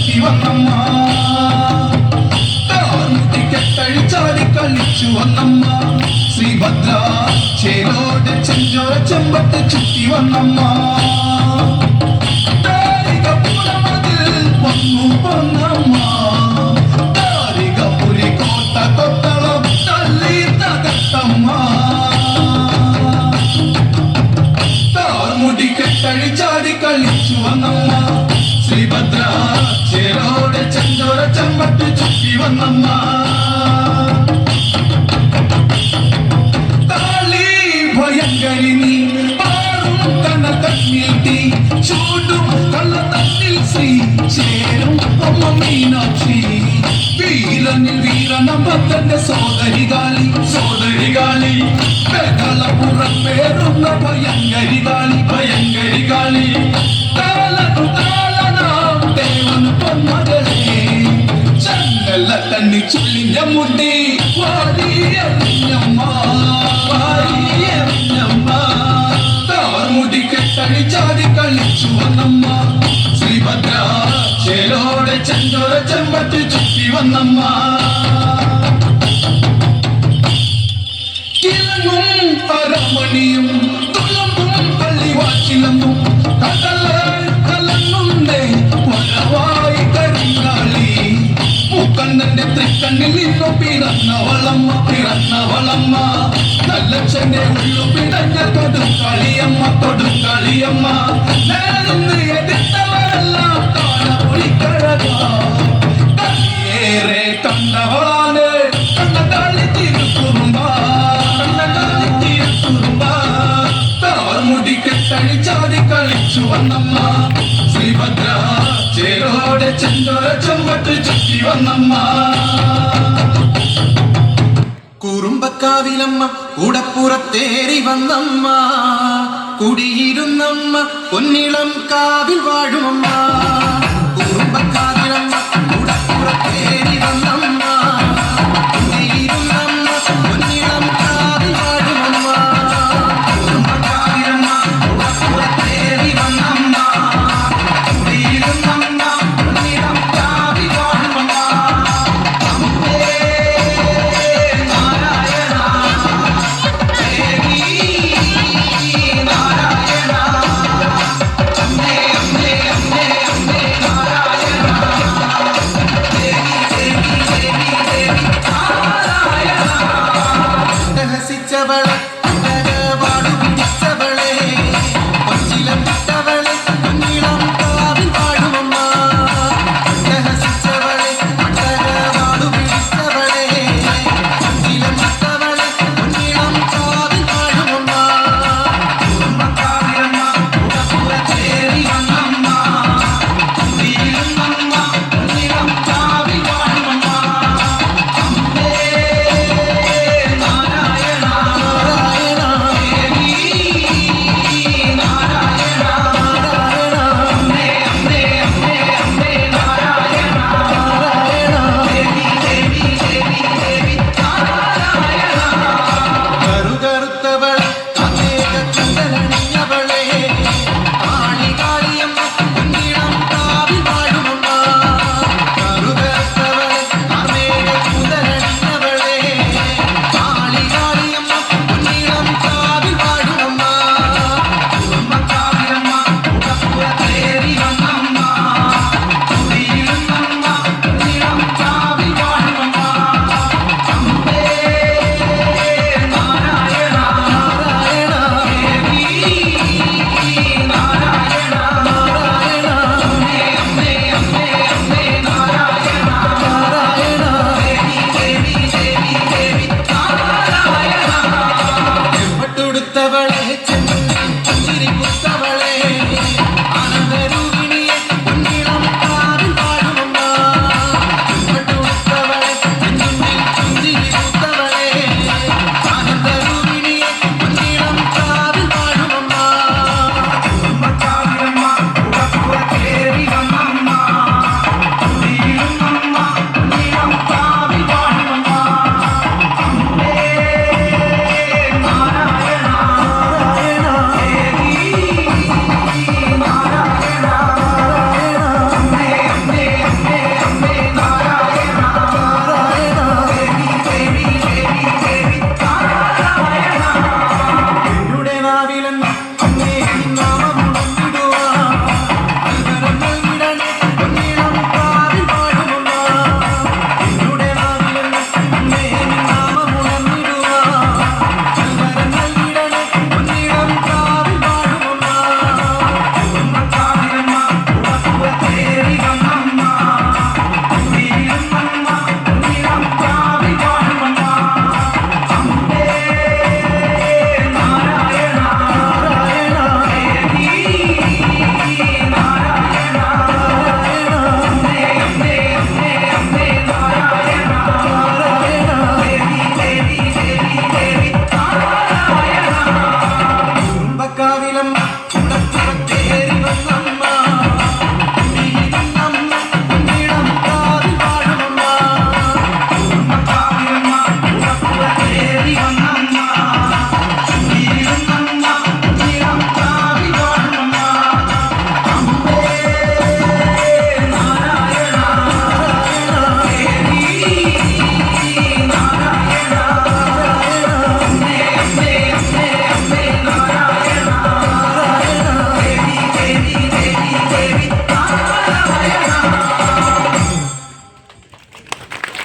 ചുറ്റി വന്നമ്മ കെട്ടഴിച്ചാടി കളിച്ചു വന്നമ്മ ശ്രീഭദ്ര ചേരോട് ചെഞ്ചോര ചെമ്പട്ട് ചുറ്റി വന്നമ്മ വന്നു വന്നമ്മ താരികപുരി കോട്ട കൊത്തളം തല്ലി തകത്തമ്മ താർമുടി കെട്ടഴിച്ചാടി കളിച്ചു വന്നമ്മ ശ്രീഭദ്ര ചേരോട് ചെഞ്ചോര ചെമ്പട്ട് ചുറ്റി വന്നമ്മ ഭയങ്കരിനി പാറും കനകണ്ണീട്ടി ചൂടും കള്ളത്തന്നിൽ ശ്രീ ചേരും അമ്മ മീനാക്ഷി വീരനിൽ വീരനമ്പത്തന്റെ സോദരികാളി പെകളപുറം പേറുന്ന ഭയങ്കരികാളി താലനു താലനാം ദേവനു പൊന്മകളെ ചങ്ങല തന്നി ചുള്ളിഞ്ഞ മുട്ടി വാരിയമ്മ ചാടി കളിച്ചു വന്നമ്മ ശ്രീഭദ്ര ചേലോടെ ചെഞ്ചോര ചെമ്പട്ട് ചുറ്റി വന്നമ്മ കിളങ്ങും അരമണിയും തുളമ്പും പള്ളിവാച്ചിലങ്ങും കലങ്ങുന്നേ വരവായി കരിങ്കാളി മുക്കണ്ണന്റെ തൃക്കണ്ണിൽ നിന്നു പിറന്നവളമ്മ നല്ലച്ഛന്റെ ഉള്ളു പിടഞ്ഞ കൊടുങ്കാളിയമ്മ നേരുന്ന് എതിർത്തവരെല്ലാം കാണേറെ കണ്ടവളാണ് കണ്ണകാളി തിരുക്കുറുമ്പ താർമുടി കെട്ടഴിച്ചാടി കളിച്ചു വന്നമ്മ ശ്രീഭദ്ര ചേരോടെ ചെഞ്ചോര ചെമ്പട്ട് ചുറ്റി വന്നമ്മ കുറുമ്പക്കാവിലമ്മ കൂടപ്പുറത്തേറി വന്നമ്മ കുടിയിരുന്നമ്മ പൊന്നിളം കാവിൽ വാഴുമമ്മ കുറുമ്പക്കാവിലമ്മ കൂടപ്പുറത്തേറി വന്നമ്മ കുടിയിരുന്നമ്മ പൊന്നിളം കാവിൽ വാഴുമമ്മ കുറുമ്പക്കാവിലമ്മ കൂടപ്പുറത്തേറി വന്നമ്മ കുടിയിരുന്നമ്മ പൊന്നിളം കാവിൽ വാഴുമമ്മ രഹസിച്ചവള